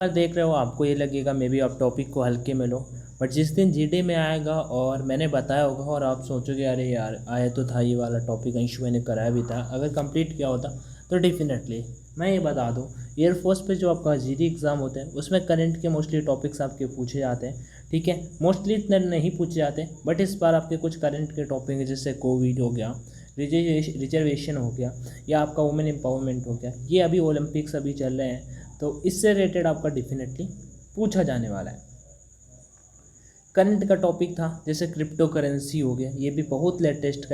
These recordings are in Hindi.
बार देख रहे हो आपको ये लगेगा मे बी आप टॉपिक को हल्के में लो, बट जिस दिन जीडी में आएगा और मैंने बताया होगा और आप सोचोगे अरे यार आया तो था ये वाला टॉपिक, अंशु मैंने कराया भी था, अगर कंप्लीट किया होता तो डेफिनेटली मैं ये बता दूँ। एयरफोर्स पे जो आपका जीडी एग्ज़ाम होते हैं उसमें करंट के मोस्टली टॉपिक्स आपके पूछे जाते हैं, ठीक है। मोस्टली इतने नहीं पूछे जाते, बट इस बार आपके कुछ करंट के टॉपिक हैं जैसे कोविड हो गया, रिजर्वेशन हो गया, या आपका वुमेन एम्पावरमेंट हो गया, ये अभी ओलंपिक्स अभी चल रहे हैं तो इससे रिलेटेड आपका डेफिनेटली पूछा जाने वाला है। करंट का टॉपिक था जैसे क्रिप्टो करेंसी हो गया, ये भी बहुत लेटेस्ट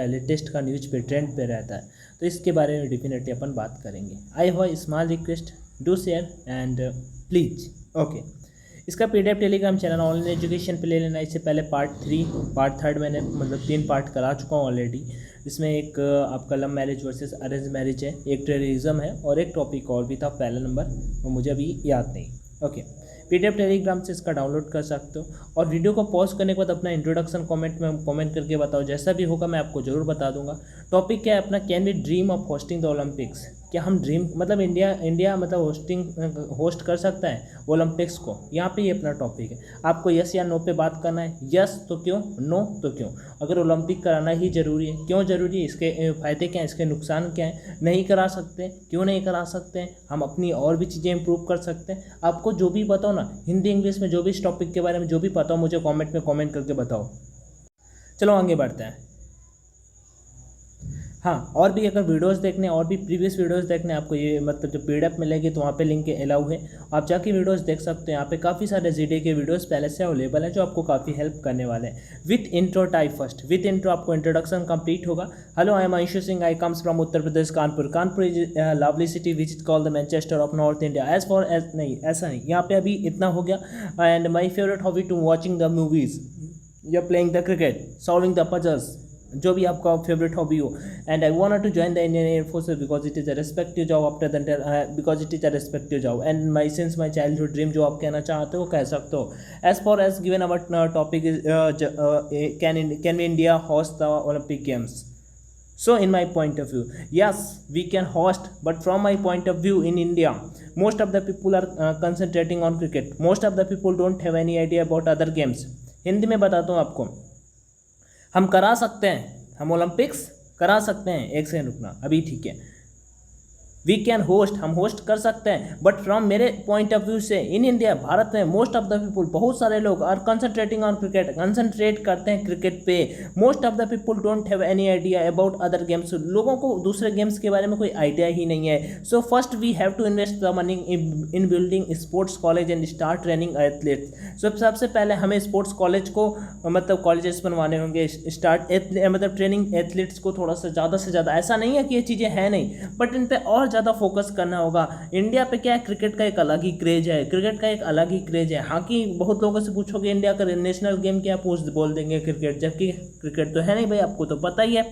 का न्यूज़ पे ट्रेंड पे रहता है, तो इसके बारे में डेफिनेटली अपन बात करेंगे। I have a small request, do share and please okay. इसका PDF Telegram channel online education पे ले लेना। इससे पहले पार्ट थर्ड मैंने मतलब 3 पार्ट करा चुका हूँ ऑलरेडी। इसमें एक आपका love marriage versus arrange marriage है, एक टेररिज्म है और एक टॉपिक और भी था पहला नंबर, वो मुझे अभी याद नहीं। ओके, पीडीएफ टेलीग्राम से इसका डाउनलोड कर सकते हो और वीडियो को पॉज करने के बाद अपना इंट्रोडक्शन कमेंट में कमेंट करके बताओ, जैसा भी होगा मैं आपको ज़रूर बता दूंगा। टॉपिक क्या है अपना, can we dream of hosting the Olympics, क्या हम ड्रीम मतलब इंडिया मतलब होस्ट कर सकता है ओलंपिक्स को, यहाँ पे ये अपना टॉपिक है। आपको यस या नो पे बात करना है, यस तो क्यों, नो तो क्यों। अगर ओलंपिक कराना ही ज़रूरी है, क्यों ज़रूरी है, इसके फ़ायदे क्या हैं, इसके नुकसान क्या हैं, नहीं करा सकते क्यों नहीं करा सकते हैं, हम अपनी और भी चीज़ें इंप्रूव कर सकते हैं। आपको जो भी बताओ ना, हिंदी इंग्लिश में जो भी इस टॉपिक के बारे में जो भी पता हो मुझे कमेंट में कमेंट करके बताओ। चलो आगे बढ़ते हैं। हाँ, और भी अगर वीडियोस देखने और भी प्रीवियस वीडियोस देखने आपको ये मतलब जो पीडीएफ मिलेगी तो वहाँ पे लिंक अलाउ है, आप जाके वीडियोस देख सकते हैं। यहाँ पे काफ़ी सारे जीडी के वीडियोस पहले से अवेलेबल है जो आपको काफ़ी हेल्प करने वाले हैं। With intro type first, with intro आपको इंट्रोडक्शन कंप्लीट होगा। Hello, I am Anshu Singh, I comes from Uttar Pradesh Kanpur. Kanpur is lovely city which is called the Manchester of north India. As far as नहीं, ऐसा नहीं, यहाँ पे अभी इतना हो गया। And my favourite hobby to watching the movies या playing the cricket, solving the puzzles, जो भी आपका फेवरेट हॉबी हो। And I want to join the Indian air force because it is a respective job after because it is a respective job and my since my childhood dream, जो आप कहना चाहते हो कह सकते हो। As far as given our topic is can we India host the Olympic games. So in my point of view, yes, we can host, but from my point of view in India, most of the people are concentrating on cricket. Most of the people don't have any idea about other games. Hindi में बताता हूँ आपको, हम करा सकते हैं, हम ओलंपिक्स करा सकते हैं। एक सेकंड रुकना, अभी ठीक है। वी कैन होस्ट, हम होस्ट कर सकते हैं, बट फ्रॉम मेरे पॉइंट ऑफ व्यू से इन इंडिया, भारत में मोस्ट ऑफ द पीपल, बहुत सारे लोग are concentrating on cricket, concentrate करते हैं क्रिकेट पे। Most of the people don't have any idea about other games, लोगों को दूसरे गेम्स के बारे में कोई आइडिया ही नहीं है। So first we have to invest the money in building sports college and start training athletes. सो सबसे पहले हमें स्पोर्ट्स कॉलेज को मतलब कॉलेजेस बनवाने होंगे, स्टार्ट मतलब ट्रेनिंग एथलीट्स को थोड़ा सा ज़्यादा, ऐसा नहीं है कि ये चीज़ें हैं नहीं, बट इन पर और ज़्यादा फोकस करना होगा। इंडिया पे क्या है, क्रिकेट का एक अलग ही क्रेज है, क्रिकेट का एक अलग ही क्रेज है। हॉकी, बहुत लोगों से पूछोगे इंडिया का नेशनल गेम क्या, बोल देंगे क्रिकेट, जबकि क्रिकेट तो है नहीं भाई, आपको तो पता ही है।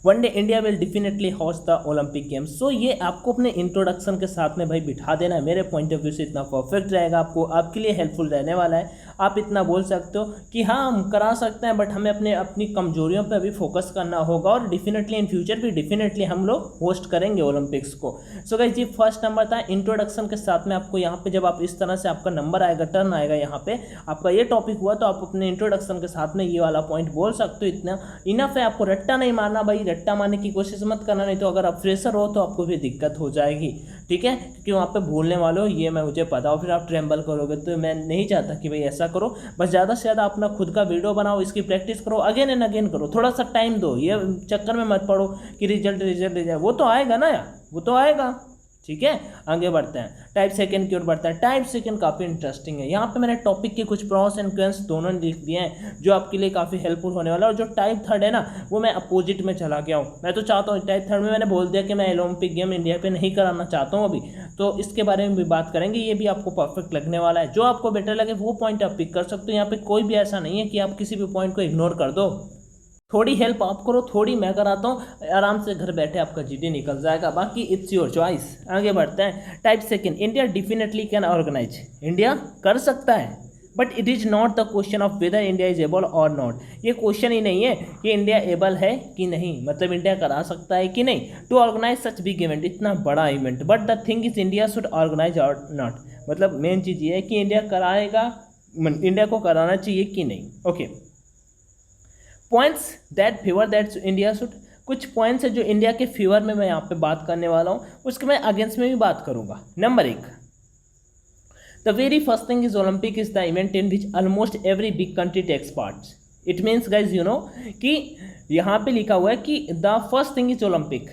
One day India will definitely host the Olympic games. So ये आपको अपने इंट्रोडक्शन के साथ में भाई बिठा देना है। मेरे पॉइंट ऑफ व्यू से इतना परफेक्ट रहेगा, आपको आपके लिए हेल्पफुल रहने वाला है। आप इतना बोल सकते हो कि हाँ हम करा सकते हैं, बट हमें अपनी कमजोरियों पे अभी फोकस करना होगा और डेफिनेटली इन फ्यूचर भी डेफिनेटली हम लोग होस्ट करेंगे ओलंपिक्स को। सो गाइस, ये फर्स्ट नंबर था इंट्रोडक्शन के साथ में। आपको यहाँ पे जब आप इस तरह से आपका नंबर आएगा, टर्न आएगा, यहाँ पे आपका ये टॉपिक हुआ तो आप अपने इंट्रोडक्शन के साथ में ये वाला पॉइंट बोल सकते हो। इतना इनफ है, आपको रट्टा नहीं मारना भाई, रट्टा मारने की कोशिश मत करना, नहीं तो अगर आप फ्रेशर हो तो आपको भी दिक्कत हो जाएगी, ठीक है, क्योंकि वहाँ पे भूलने वाले हो ये मुझे पता हो, फिर आप ट्रेम्बल करोगे। तो मैं नहीं चाहता कि भाई ऐसा करो, बस ज़्यादा से ज़्यादा अपना खुद का वीडियो बनाओ, इसकी प्रैक्टिस करो, अगेन एंड अगेन करो, थोड़ा सा टाइम दो, ये चक्कर में मत पड़ो कि रिजल्ट वो तो आएगा ना यार, वो तो आएगा, ठीक है। आगे बढ़ते हैं, टाइप सेकंड की ओर बढ़ते हैं। टाइप सेकंड काफ़ी इंटरेस्टिंग है। यहाँ पे मैंने टॉपिक के कुछ प्रॉस एंड कॉन्स दोनों लिख दिए हैं जो आपके लिए काफ़ी हेल्पफुल होने वाला है। और जो टाइप थर्ड है ना, वो मैं अपोजिट में चला गया हूँ। मैं तो चाहता हूँ, टाइप थर्ड में मैंने बोल दिया कि मैं ओलंपिक गेम इंडिया पे नहीं कराना चाहता हूँ अभी, तो इसके बारे में भी बात करेंगे। ये भी आपको परफेक्ट लगने वाला है, जो आपको बेटर लगे वो पॉइंट आप पिक कर सकते हो। यहाँ पे कोई भी ऐसा नहीं है कि आप किसी भी पॉइंट को इग्नोर कर दो। थोड़ी हेल्प आप करो, थोड़ी मैं कराता हूँ, आराम से घर बैठे आपका जीडी निकल जाएगा, बाकी इट्स योर चॉइस। आगे बढ़ते हैं। Type second, India definitely can organise, India कर सकता है, but it is not the question of whether India is able or not. ये क्वेश्चन ही नहीं है कि इंडिया एबल है कि नहीं, मतलब इंडिया करा सकता है कि नहीं to organise such big event, इतना बड़ा event, but the thing is India should organise or not. मतलब मेन चीज़ ये है कि इंडिया को कराना चाहिए कि नहीं। Okay, points that favour that India should, कुछ पॉइंट्स है जो इंडिया के फेवर में मैं यहाँ पे बात करने वाला हूँ, उसके मैं अगेंस्ट में भी बात करूँगा। Number 1, the very first thing is Olympic is the event in which almost every big country takes part. It means guys you know कि यहाँ पे लिखा हुआ है कि the first thing is Olympic.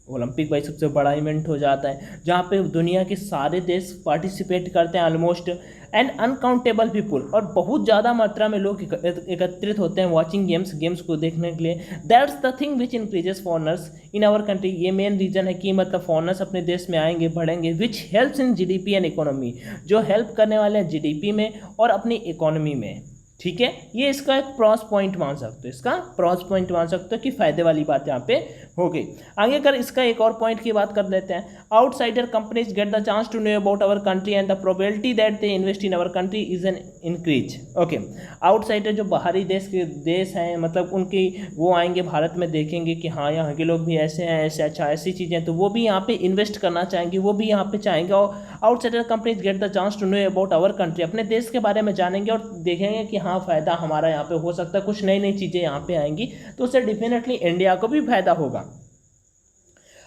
Olympic भाई सबसे बड़ा इवेंट हो जाता है जहाँ पे दुनिया के सारे देश पार्टिसिपेट करते हैं ऑलमोस्ट, एंड अनकाउंटेबल पीपुल, और बहुत ज़्यादा मात्रा में लोग एकत्रित होते हैं वॉचिंग गेम्स को देखने के लिए। That's the thing which increases foreigners in our country. ये मेन रीज़न है कि मतलब फॉरनर्स अपने देश में आएंगे, बढ़ेंगे, which helps in GDP and economy, जो हेल्प करने वाले हैं जीडीपी में और अपनी इकोनॉमी में। ठीक है, ये इसका एक क्रॉस पॉइंट मान सकते हो कि फायदे वाली बात यहाँ पे हो गई। आगे अगर इसका एक और पॉइंट की बात कर लेते हैं, outsider companies get the chance to know about our country and the probability that they invest in our country is an increase. Okay, outsider जो बाहरी देश हैं, मतलब उनकी वो आएंगे भारत में, देखेंगे कि हाँ यहाँ के लोग भी ऐसे हैं, ऐसे अच्छा ऐसी चीज़ें, तो वो भी यहाँ पे इन्वेस्ट करना चाहेंगे, वो भी यहाँ पे चाहेंगे। और outsider companies get the chance to know about our country, अपने देश के बारे में जानेंगे और देखेंगे कि हाँ फ़ायदा हमारा यहाँ पे हो सकता है, कुछ नई नई चीज़ें यहाँ पे आएंगी, तो उससे डेफिनेटली इंडिया को भी फायदा होगा।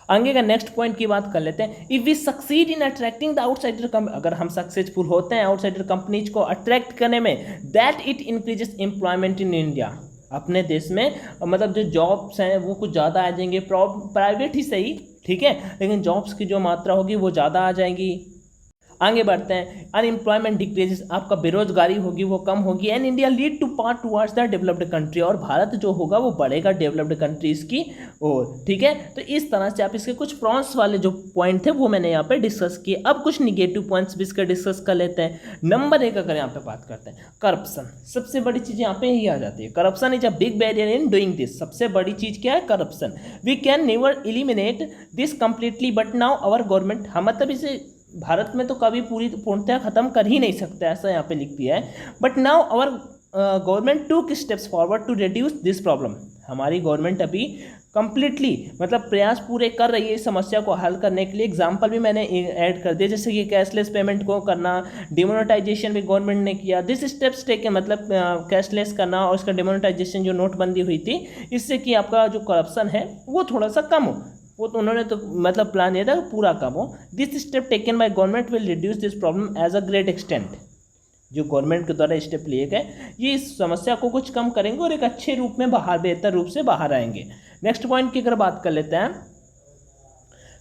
आगे का नेक्स्ट पॉइंट की बात कर लेते हैं, if we succeed in attracting the outsider, अगर हम सक्सेसफुल होते हैं आउटसाइडर कंपनीज को अट्रैक्ट करने में, that it increases employment in India, अपने देश में मतलब जो जॉब्स हैं वो कुछ ज़्यादा आ जाएंगे, प्राइवेट ही सही, ठीक है, लेकिन जॉब्स की जो मात्रा होगी वो ज़्यादा आ जाएंगी। आगे बढ़ते हैं, अनएम्प्लॉयमेंट डिक्रीजेस, आपका बेरोजगारी होगी वो कम होगी, and India lead to part towards the developed country, और भारत जो होगा वो बढ़ेगा डेवलप्ड कंट्रीज की ओर। ठीक है, तो इस तरह से आप इसके कुछ प्रॉन्स वाले जो पॉइंट थे वो मैंने यहाँ पे डिस्कस किए। अब कुछ निगेटिव पॉइंट्स भी इसके डिस्कस कर लेते हैं। नंबर 1 अगर यहाँ पे बात करते हैं, करप्शन, सबसे बड़ी चीज़ यहाँ पे यही आ जाती है। Corruption is a big barrier in doing this, सबसे बड़ी चीज़ क्या है, corruption. We can never eliminate this completely, but now our government, हम मतलब इसे भारत में तो कभी पूर्णतः खत्म कर ही नहीं सकते, ऐसा यहाँ पे लिख दिया है। But now our government took steps forward to reduce this problem, हमारी गवर्नमेंट अभी कंप्लीटली मतलब प्रयास पूरे कर रही है इस समस्या को हल करने के लिए। एग्जाम्पल भी मैंने ऐड कर दिया, जैसे कि कैशलेस पेमेंट को करना, डिमोनेटाइजेशन भी गवर्नमेंट ने किया। दिस स्टेप्स टेकन, मतलब कैशलेस करना और उसका डिमोनेटाइजेशन जो नोटबंदी हुई थी, इससे कि आपका जो करप्शन है वो थोड़ा सा कम हो, वो तो उन्होंने तो मतलब प्लान ये था पूरा कम हो। This step taken by government will reduce this problem as a great extent, जो गवर्नमेंट के द्वारा स्टेप लिए गए ये इस समस्या को कुछ कम करेंगे और एक अच्छे रूप में बेहतर रूप से बाहर आएंगे। नेक्स्ट पॉइंट की अगर बात कर लेते हैं,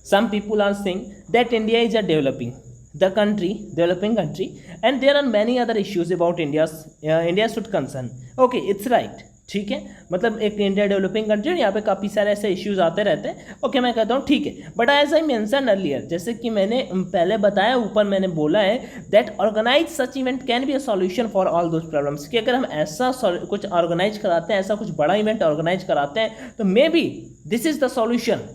some people are saying that India is a developing country and there are many other issues about India should concern. Okay, it's right, ठीक है, मतलब एक इंडिया डेवलपिंग कंट्री, यहाँ पे काफ़ी सारे ऐसे इश्यूज आते रहते हैं। ओके, मैं कहता हूँ ठीक है, but as I mention earlier, जैसे कि मैंने पहले बताया, ऊपर मैंने बोला है that organise such event can be a solution for all those problems, कि अगर हम ऐसा कुछ ऑर्गेनाइज कराते हैं, ऐसा कुछ बड़ा इवेंट ऑर्गेनाइज कराते हैं, तो may be this is the solution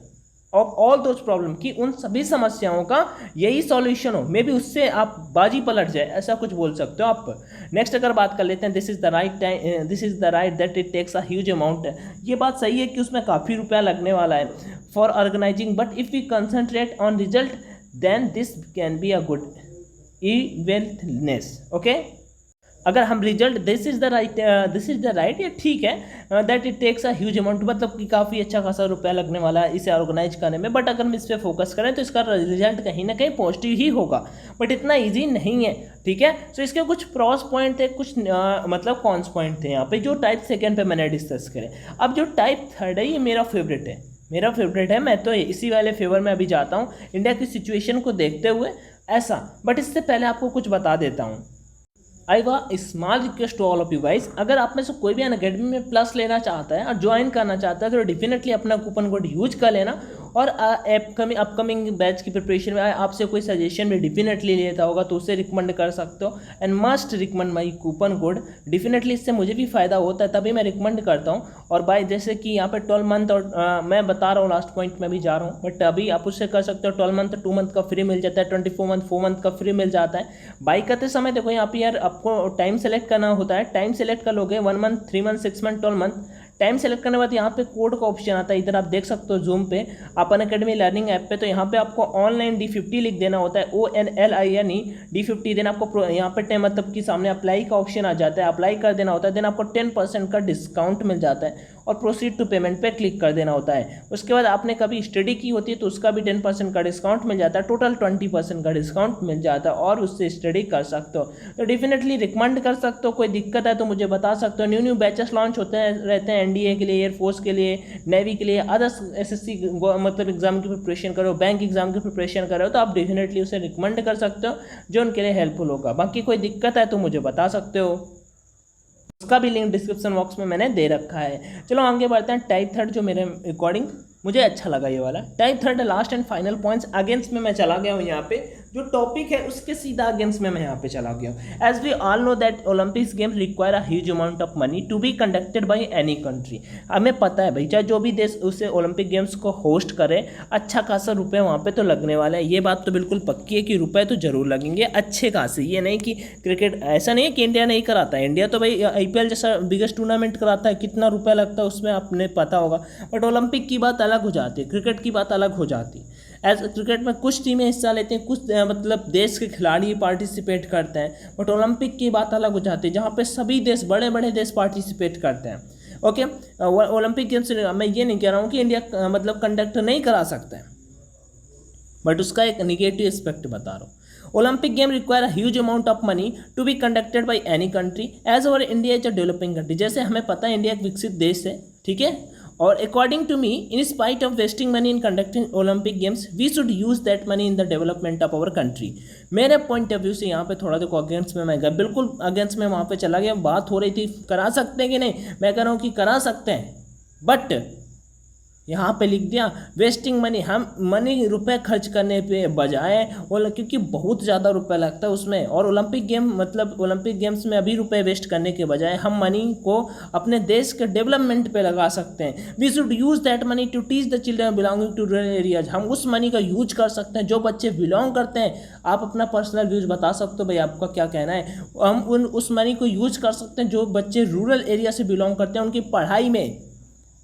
of all those problem, कि उन सभी समस्याओं का यही सॉल्यूशन हो, मे बी उससे आप बाजी पलट जाए, ऐसा कुछ बोल सकते हो आप। नेक्स्ट अगर बात कर लेते हैं, this is the right that it takes a huge amount, ये बात सही है कि उसमें काफ़ी रुपया लगने वाला है for organising, but if we concentrate on result then this can be a good eventness. Okay, अगर हम result this is the right, ये ठीक है, that it takes a huge amount, मतलब कि काफ़ी अच्छा खासा रुपया लगने वाला है इसे ऑर्गेनाइज करने में, बट अगर हम इस पर फोकस करें तो इसका रिजल्ट कहीं ना कहीं पॉजिटिव ही होगा, बट इतना ईजी नहीं है। ठीक है, तो इसके कुछ प्रॉस पॉइंट थे, कुछ मतलब कॉन्स पॉइंट थे यहाँ पे, जो टाइप सेकेंड पे मैंने डिस्कस करे। अब जो टाइप थर्ड है ये मेरा फेवरेट है, मैं तो इसी वाले फेवर में अभी जाता हूँ इंडिया की सिचुएशन को देखते हुए ऐसा। बट इससे पहले आपको कुछ बता देता हूँ, आई वा small request to all of you guys, अगर आप में से कोई भी अनअकैडमी में प्लस लेना चाहता है और ज्वाइन करना चाहता है तो डेफिनेटली अपना कूपन कोड यूज कर लेना, और अपकमिंग बैच की प्रिपरेशन में आपसे कोई सजेशन भी डेफिनेटली लेता होगा तो उसे रिकमेंड कर सकते हो, and must recommend my coupon code, definitely इससे मुझे भी फ़ायदा होता है, तभी मैं रिकमेंड करता हूँ। और बाय जैसे कि यहाँ पे 12 मंथ और मैं बता रहा हूँ, लास्ट पॉइंट में भी जा रहा हूँ, बट अभी आप उससे कर सकते हो 12 मंथ 2 मंथ का फ्री मिल जाता है, 24 मंथ 4 मंथ का फ्री मिल जाता है। बाई करते समय देखो यहाँ पे यार आपको टाइम सेलेक्ट करना होता है, टाइम सेलेक्ट कर लोगे 1 month 3 month 6 month 12 month, time select करने के बाद यहाँ पे कोड का ऑप्शन आता है, इधर आप देख सकते हो जूम पे अपन अकेडमी लर्निंग ऐप पे। तो यहाँ पे आपको ऑनलाइन D50 लिख देना होता है, ONLINE D50। देन आपको यहाँ पे मतलब कि सामने अप्लाई का ऑप्शन आ जाता है, अप्लाई कर देना होता है। देन आपको 10% का डिस्काउंट मिल जाता है और प्रोसीड टू पेमेंट पे क्लिक कर देना होता है। उसके बाद आपने कभी स्टडी की होती है तो उसका भी 10% का डिस्काउंट मिल जाता है, टोटल 20% का डिस्काउंट मिल जाता है और उससे स्टडी कर सकते हो। तो डेफिनेटली रिकमेंड कर सकते हो। कोई दिक्कत है तो मुझे बता सकते हो। न्यू बैचेस लॉन्च होते हैं रहते हैं NDA के लिए, एयरफोर्स के लिए, नेवी के लिए, अदर्स SSC मतलब एग्जाम की प्रिपरेशन करो, बैंक एग्जाम की प्रिपरेशन करो, तो आप डेफिनेटली उसे रिकमेंड कर सकते हो जो उनके लिए हेल्पफुल होगा। बाकी कोई दिक्कत है तो मुझे बता सकते हो, उसका भी लिंक डिस्क्रिप्शन बॉक्स में मैंने दे रखा है। चलो आगे बढ़ते हैं। टाइप थर्ड जो मेरे अकॉर्डिंग मुझे अच्छा लगा ये वाला type third, last and final points against में मैं चला गया हूँ। यहाँ पे जो टॉपिक है उसके सीधा अगेंस्ट में मैं यहाँ पे चला गया हूँ। As we all know that Olympics games require a huge amount of money to be conducted by any country. हमें पता है भाई, चाहे जो भी देश उसे ओलंपिक गेम्स को होस्ट करे, अच्छा खासा रुपये वहाँ पे तो लगने वाला है। ये बात तो बिल्कुल पक्की है कि रुपये तो जरूर लगेंगे अच्छे खासे। ये नहीं कि क्रिकेट ऐसा नहीं है कि इंडिया नहीं कराता है, इंडिया तो भाई IPL जैसा बिगेस्ट टूर्नामेंट कराता है, कितना रुपया लगता है उसमें आपने पता होगा। बट ओलंपिक की बात अलग हो जाती है, क्रिकेट की बात अलग हो जाती है। एज क्रिकेट में कुछ टीमें हिस्सा लेती हैं, कुछ मतलब देश के खिलाड़ी पार्टिसिपेट करते हैं, बट ओलंपिक की बात अलग हो जाती है जहाँ पे सभी देश, बड़े बड़े देश पार्टिसिपेट करते हैं। ओके, ओलंपिक गेम्स मैं ये नहीं कह रहा हूँ कि इंडिया मतलब कंडक्ट नहीं करा सकता है, बट उसका एक निगेटिव एस्पेक्ट बता रहा हूँ। Olympic game require huge amount of money to be conducted by any country as our India is a developing country. जैसे हमें पता है इंडिया एक विकसित देश है, ठीक है, और according to me in spite of wasting money in conducting Olympic games we should use that money in the development of our country. मेरे पॉइंट ऑफ व्यू से यहाँ पे थोड़ा देखो अगेंस्ट में मैं गया, बिल्कुल अगेंस्ट में वहाँ पे चला गया। बात हो रही थी करा सकते हैं कि नहीं, मैं कह रहा हूँ कि करा सकते हैं, बट यहाँ पे लिख दिया वेस्टिंग मनी। हम मनी रुपए खर्च करने पे बजाय क्योंकि बहुत ज़्यादा रुपए लगता है उसमें, और ओलंपिक गेम मतलब ओलंपिक गेम्स में अभी रुपए वेस्ट करने के बजाय हम मनी को अपने देश के डेवलपमेंट पे लगा सकते हैं। We should use that money to teach the children belonging to rural areas. हम उस मनी का यूज कर सकते हैं जो बच्चे बिलोंग करते हैं। आप अपना पर्सनल व्यूज बता सकते हो भाई, आपका क्या कहना है। हम उस मनी को यूज कर सकते हैं जो बच्चे रूरल एरिया से बिलोंग करते हैं, उनकी पढ़ाई में।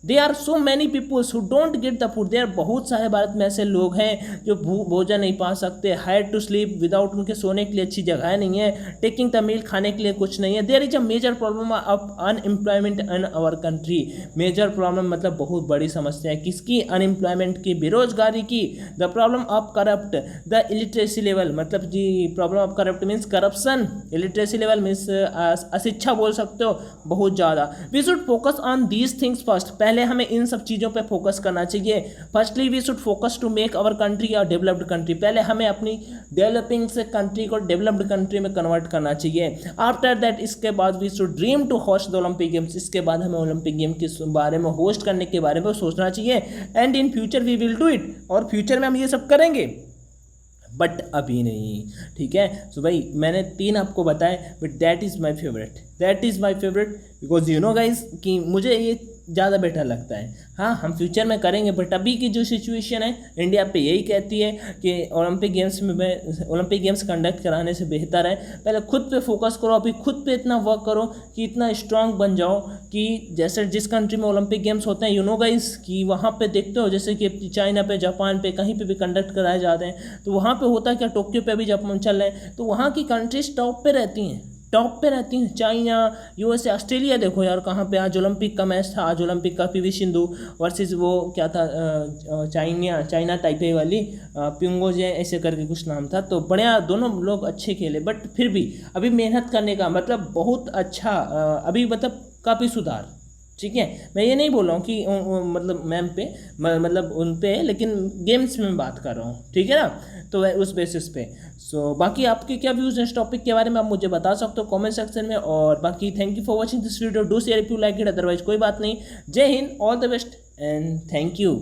They are so many peoples who don't get the food. There बहुत सारे भारत में ऐसे लोग हैं जो भोजन नहीं पा सकते, हायर टू स्लीप विदाउट, उनके सोने के लिए अच्छी जगह नहीं है, टेकिंग द मील खाने के लिए कुछ नहीं है। There is a major problem of unemployment in our country. Major problem मतलब बहुत बड़ी समस्या है किसकी, अनएम्प्लॉयमेंट की, बेरोजगारी की। The problem of corrupt, the illiteracy level मतलब जी problem of corrupt means corruption, illiteracy level means अशिक्षा बोल सकते हो बहुत ज़्यादा। We should focus on these things first. पहले हमें इन सब चीज़ों पे फोकस करना चाहिए। Firstly we should focus to make our country a developed country. पहले हमें अपनी डेवलपिंग से कंट्री को डेवलप्ड कंट्री में कन्वर्ट करना चाहिए। आफ्टर दैट इसके बाद we should dream to host the Olympic games. इसके बाद हमें ओलंपिक गेम के बारे में होस्ट करने के बारे में सोचना चाहिए। And in future we will do it, और फ्यूचर में हम ये सब करेंगे, बट अभी नहीं, ठीक है। सो भाई मैंने 3 आपको बताए, but that is my favourite because you know guys कि मुझे ये ज़्यादा बेटर लगता है। हाँ हम फ्यूचर में करेंगे, बट अभी की जो सिचुएशन है इंडिया पे यही कहती है कि ओलंपिक गेम्स कंडक्ट कराने से बेहतर है पहले खुद पे फोकस करो। अभी खुद पे इतना वर्क करो कि इतना स्ट्रांग बन जाओ कि जैसे जिस कंट्री में ओलंपिक गेम्स होते हैं, यू नो गाइस कि वहाँ पे देखते हो जैसे कि चाइना पे, जापान पे, कहीं पे भी कंडक्ट कराए जाते हैं, तो वहाँ पे होता है क्या, टोक्यो पे भी जब चल रहे हैं तो वहाँ की कंट्रीज टॉप पे रहती हैं। चाइना, USA, ऑस्ट्रेलिया देखो यार कहाँ पे। आज ओलंपिक का मैच था, आज ओलंपिक का PV सिंधु वर्सेस वो क्या था चाइना ताइपे वाली प्योंगजे ऐसे करके कुछ नाम था। तो बढ़िया दोनों लोग अच्छे खेले, बट फिर भी अभी मेहनत करने का मतलब बहुत अच्छा, अभी मतलब काफ़ी सुधार, ठीक है। मैं ये नहीं बोल रहा हूँ कि मतलब मैम पे मतलब उन पे, लेकिन गेम्स में बात कर रहा हूँ, ठीक है ना। तो उस बेसिस पे बाकी आपके क्या व्यूज़ हैं इस टॉपिक के बारे में आप मुझे बता सकते हो कमेंट सेक्शन में। और बाकी thank you for watching this video, do share if you like it, otherwise कोई बात नहीं। जय Hind, all the best and thank you.